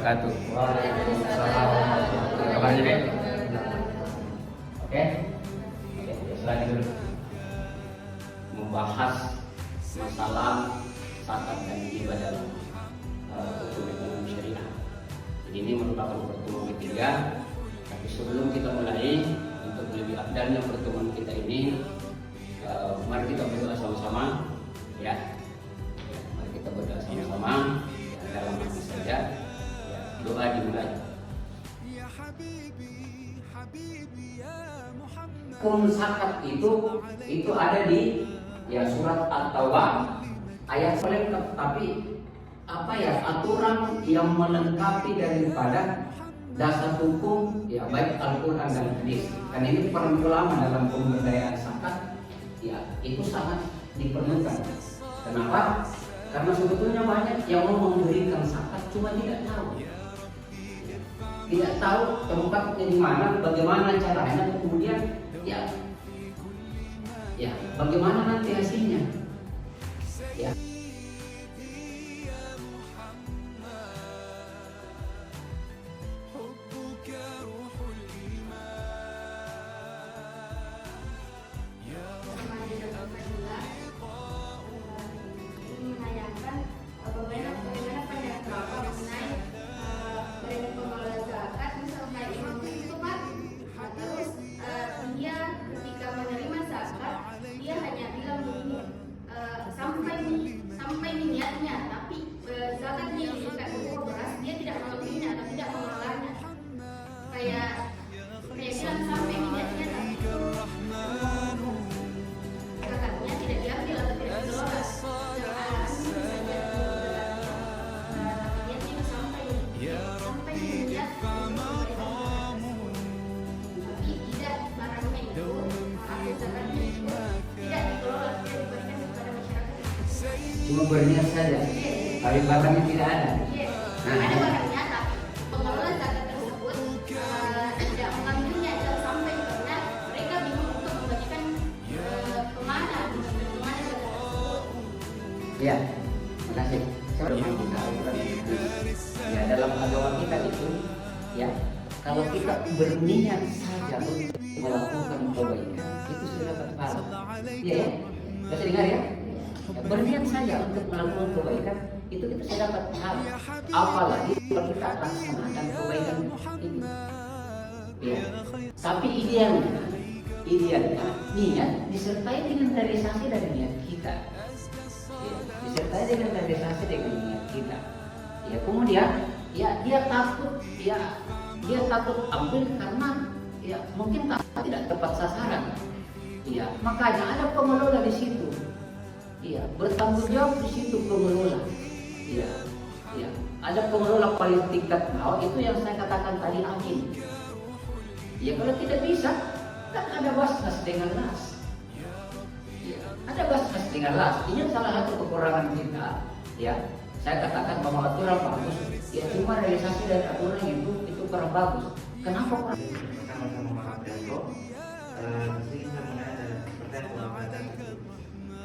wabarakatuh. Waalaikumsalam. Kabarnya deh? Oke? Selanjutnya dulu. Membahas masalah zakat dan hibah dalam hukum ekonomi syariah. Jadi ini merupakan pertemuan ketiga. Tapi sebelum kita mulai, untuk lebih afdalnya pertemuan kita ini, mari kita berdoa sama-sama, ya. Mari kita berdoa sama-sama, ya, dalam hati saja. Ya, doa dimulai. Hukum zakat itu ada di surat At-Taubah ayat lengkap, tapi aturan yang melengkapi daripada dasar hukum baik Al-Quran dan hadis. Dan ini peran ulama dalam pemberdayaan zakat itu sangat diperlukan. Kenapa? Karena sebetulnya banyak yang mau memberikan zakat cuma tidak tahu tempatnya di mana, bagaimana caranya, kemudian bagaimana nanti hasilnya. sampai niatnya, tapi zakatnya tidak berupa beras, dia tidak mengambilnya atau tidak mengelolanya. Kayak bilang sampai niatnya, tapi zakatnya tidak diambil atau tidak dikelola. Niatnya sampai niat, tapi tidak barangnya itu atau zakatnya itu tidak dikelola, tidak diberikan kepada masyarakat. Cuma berniat saja, tapi barangnya tidak ada. Ada barangnya, tapi pengelola zakat tersebut tidak mengambilnya sampai karena mereka bingung untuk membagikan kemana zakat tersebut. Ya, makasih. Dalam agama kita itu, kalau kita berniat saja untuk melakukan kebaikan, itu sudah dapat pahala. Iya, bisa dengar ya? Berniat saja untuk melakukan kebaikan, itu kita sudah dapat pahala. Apalagi kalau kita laksanakan kebaikan ini. Ya. Tapi idealnya niat disertai dengan realisasi dari niat kita. Ya, disertai dengan realisasi dengan niat kita. Ya, kemudian dia takut ambil karena mungkin tidak tepat sasaran. Ya, makanya ada pengelola di situ. Bertanggung jawab di situ pengelola. Ada pengelola paling tingkat bawah, itu yang saya katakan tadi, amin. Kalau tidak bisa, kan ada basnas dengan las. Ada basnas dengan las. Ini salah satu kekurangan kita. Saya katakan bahwa aturan bagus, cuma realisasi dari aturan itu kurang bagus. Kenapa kurang?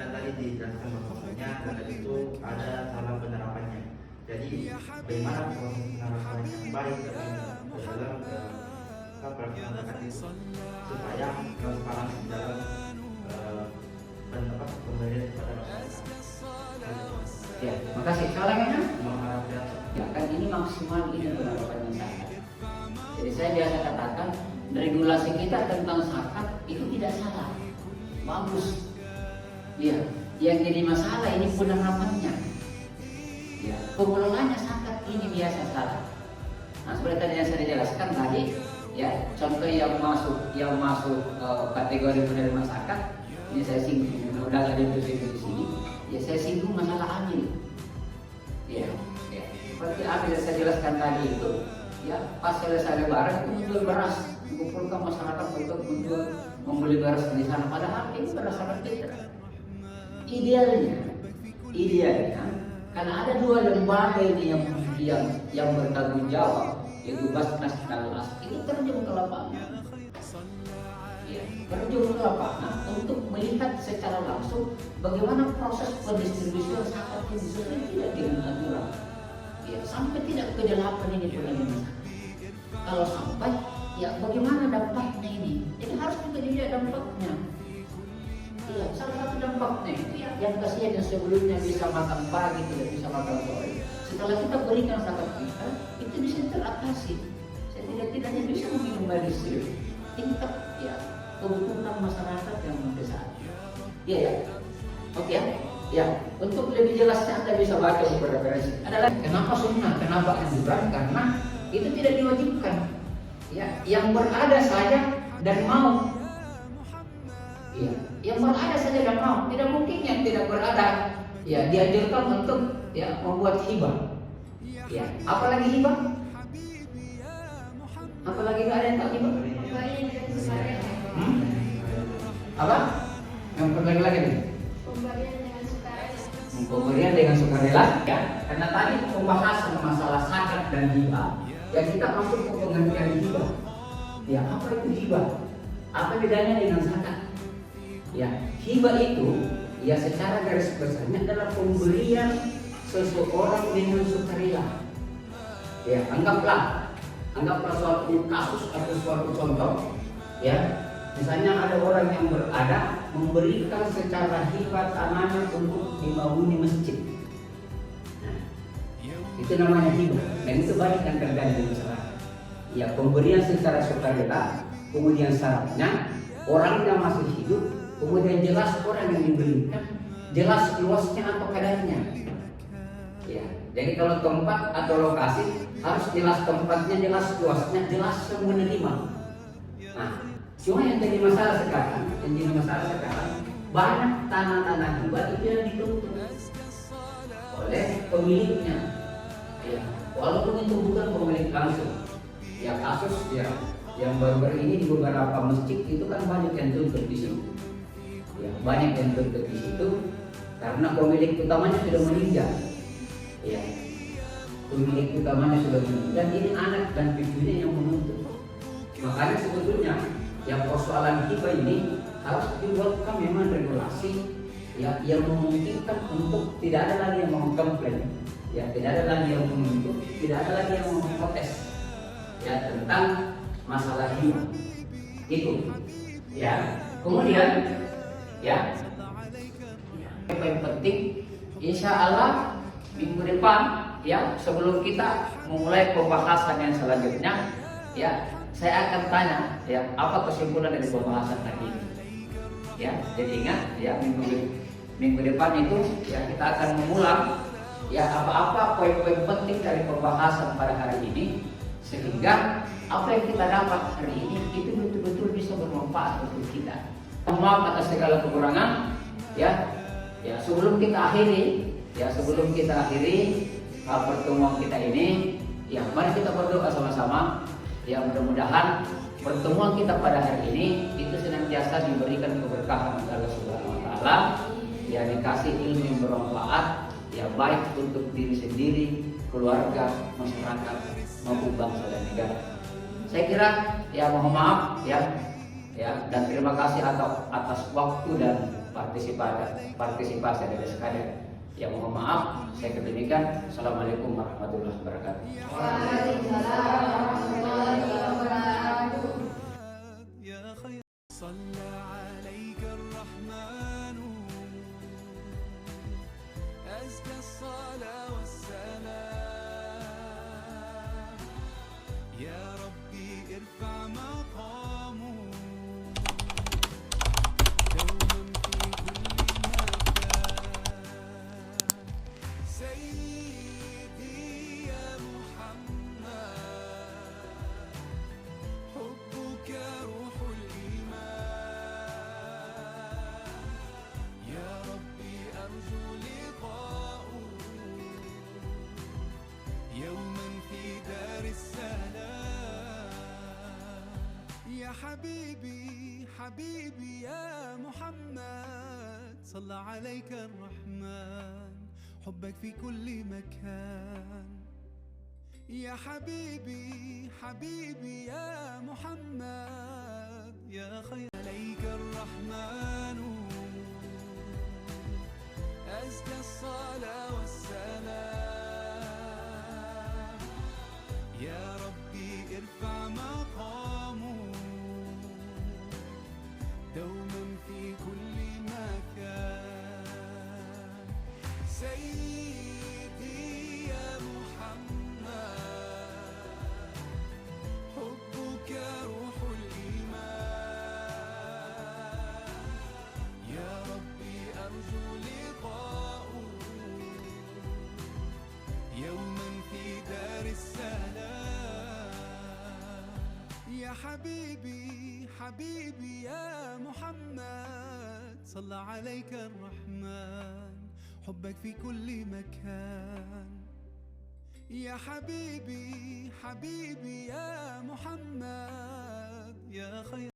Kan tadi dijelaskan bahwasanya zakat itu ada salah penerapannya. Jadi bagaimana proses penerapan yang baik dalam pelaksanaan zakat itu supaya transparansi dalam pemberian kepada masyarakat. Ya, makasih. Soalnya kan ini maksimal ini penerapannya zakat. Jadi saya biasa katakan regulasi kita tentang zakat itu tidak salah, bagus. Yang jadi masalah ini penerapannya. Pengelolanya zakat ini biasa salah. Nah, seperti tadi yang saya jelaskan tadi, contoh yang masuk kategori penerima zakat, ini saya singgung, udah ada di sini. Saya singgung masalah amil. Seperti amil yang saya jelaskan tadi itu, pas selesai lebaran itu menjual beras, mengumpulkan masyarakat untuk membeli beras di sana. Padahal ini berdasarkan fitrah. Idealnya karena ada dua lembaga ini yang bertanggung jawab, yaitu Basnas dan Las, itu terjun ke lapangan. Terjun ke lapangan untuk melihat secara langsung bagaimana proses pendistribusian zakat ini sesuai tidak dengan aturan. Ya, sampai tidak ke-8 ini penerimaan zakat. Kalau sampai, ya bagaimana dampaknya ini? Jadi harus juga dilihat dampaknya. Iya, salah satu dampaknya yang kasihan yang sebelumnya bisa makan pagi tidak bisa makan sore. Setelah kita berikan zakat kita, itu bisa teratasi. Setidaknya bisa meminimalisir tingkat ya kebutuhan masyarakat yang besar. Iya ya, oke ya. Ya, untuk lebih jelasnya Anda bisa baca beberapa referensi. Adalah kenapa sunnah, kenapa anjuran? Karena itu tidak diwajibkan. Ya, yang berada saja dan mau. Ya, yang berada saja dan mau. Tidak mungkin yang tidak berada. Ya, dianjurkan untuk ya membuat hibah. Ya, apalagi hibah? Apalagi nggak ada yang tak hibah? Apa? Yang lagi nih? Pemberian dengan sukarela, ya. Karena tadi pembahasan masalah zakat dan hibah, ya kita masuk ke pengertian hibah. Ya, apa itu hibah? Apa bedanya dengan zakat? Ya, hibah itu ya secara garis besarnya adalah pemberian seseorang dengan sukarela. Ya, anggaplah suatu kasus atau suatu contoh, ya. Misalnya ada orang yang berada memberikan secara hibah tanahnya untuk dibangun masjid. Nah, itu namanya hibah. Dan itu banyak yang terjadi di masyarakat. Ya, pemberian secara sukarela, kemudian syaratnya orangnya masih hidup, kemudian jelas orang yang diberikan, jelas luasnya apa kadarnya. Ya, jadi kalau tempat atau lokasi harus jelas tempatnya, jelas luasnya, jelas yang menerima. Nah, cuma yang jadi masalah sekarang, banyak tanah-tanah hibah itu yang dituntut oleh pemiliknya. Ya, walaupun itu bukan pemilik langsung. Ya, kasus ya yang baru-baru ini di beberapa masjid itu kan banyak yang tuntut di situ. Ya, banyak yang tuntut di situ karena pemilik utamanya sudah meninggal. Ya, pemilik utamanya sudah meninggal dan ini anak dan cucunya yang menuntut. Makanya sebetulnya yang persoalan hibah ini harus dibuatkan memang regulasi ya, yang memungkinkan untuk tidak ada lagi yang mengkomplain, ya tidak ada lagi yang menuntut, tidak ada lagi yang memprotes ya tentang masalah hibah itu. Ya, kemudian ya yang paling penting, insya Allah minggu depan ya sebelum kita memulai pembahasan yang selanjutnya ya, saya akan tanya ya apa kesimpulan dari pembahasan tadi ini. Ya, jadi ingat ya minggu depan itu ya kita akan mengulang ya apa-apa poin-poin penting dari pembahasan pada hari ini sehingga apa yang kita dapat hari ini itu betul-betul bisa bermanfaat untuk kita. Maaf atas segala kekurangan ya. Ya, sebelum kita akhiri pertemuan kita ini ya, mari kita berdoa sama-sama. Ya, mudah-mudahan pertemuan kita pada hari ini itu senantiasa diberikan keberkahan oleh Allah Subhanahu wa taala, ya dikasih ilmu yang bermanfaat, ya baik untuk diri sendiri, keluarga, masyarakat maupun bangsa dan negara. Saya kira ya mohon maaf ya dan terima kasih atas waktu dan partisipasi dari sekalian. Ya mohon maaf, saya demikian. Assalamualaikum warahmatullahi wabarakatuh. Waalaikumsalam warahmatullahi wabarakatuh. حبيبي يا محمد صلى عليك الرحمن حبك في كل مكان يا حبيبي يا محمد يا خير عليك الرحمن أزكى الصلاة والسلام حبيبي حبيبي يا محمد صلى عليك الرحمن حبك في كل مكان. يا حبيبي حبيبي يا محمد يا خير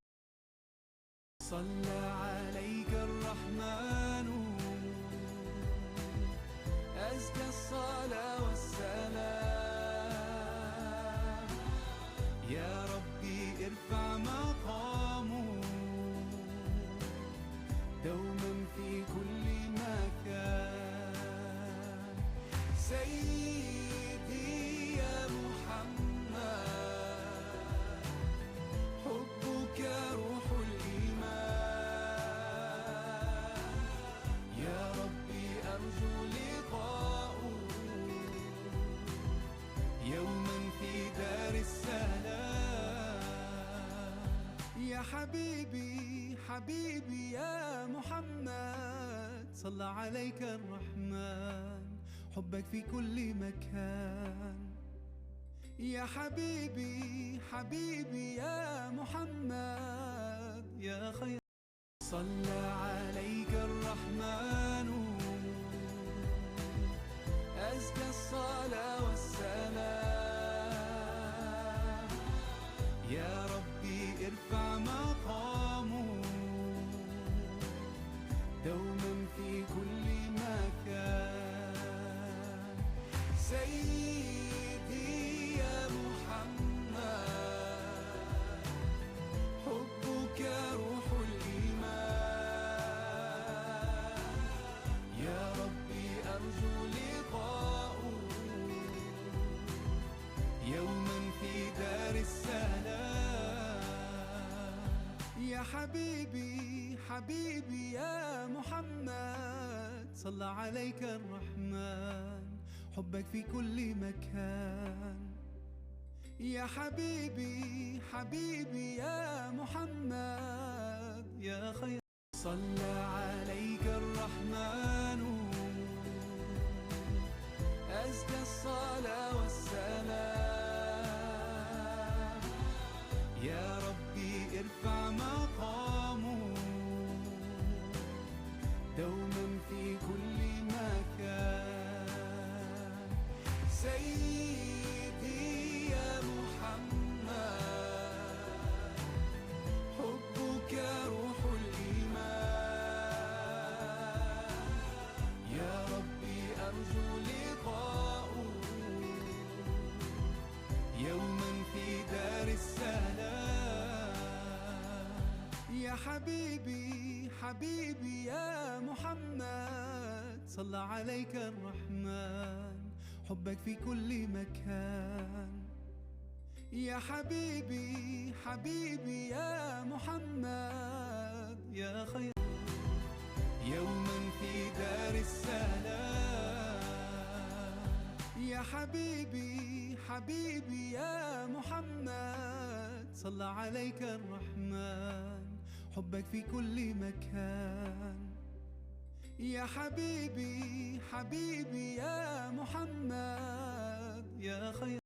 صلى عليك الرحمن أزكى الصلاة والسلام. يا ربي ارفع مقامه دوما في كل مكان. سيدي يا محمد حبك روح الإيمان. يا ربي أرجو لقاءه يوما في دار السلام. يا حبيبي حبيبي يا محمد صلى عليك الرحمن حبك في كل مكان. يا حبيبي حبيبي يا محمد يا خير صلى عليك الرحمن أزكى الصلاة والسلام. يا ربي ارفع مقامه دوما في كل مكان. سيدي يا محمد حبك روح الإيمان. يا ربي أرجو لقاءه يوما في دار السلام. يا حبيبي حبيبي يا محمد صلى عليك الرحمن حبك في كل مكان. يا حبيبي حبيبي يا محمد يا خير صلى عليك الرحمن أزكى الصلاة والسلام. يا ربي ارفع مقامه دوما في كل مكان. سيدي يا محمد حبك روح الإيمان. يا ربي أرجو لقاءه يوما في دار السلام. يا حبيبي حبيبي يا محمد صلى عليك الرحمن حبك في كل مكان. يا حبيبي حبيبي يا محمد يا خير يوما في دار السلام. يا حبيبي حبيبي يا محمد صلى عليك الرحمن حبك في كل مكان. يا حبيبي حبيبي يا محمد يا خير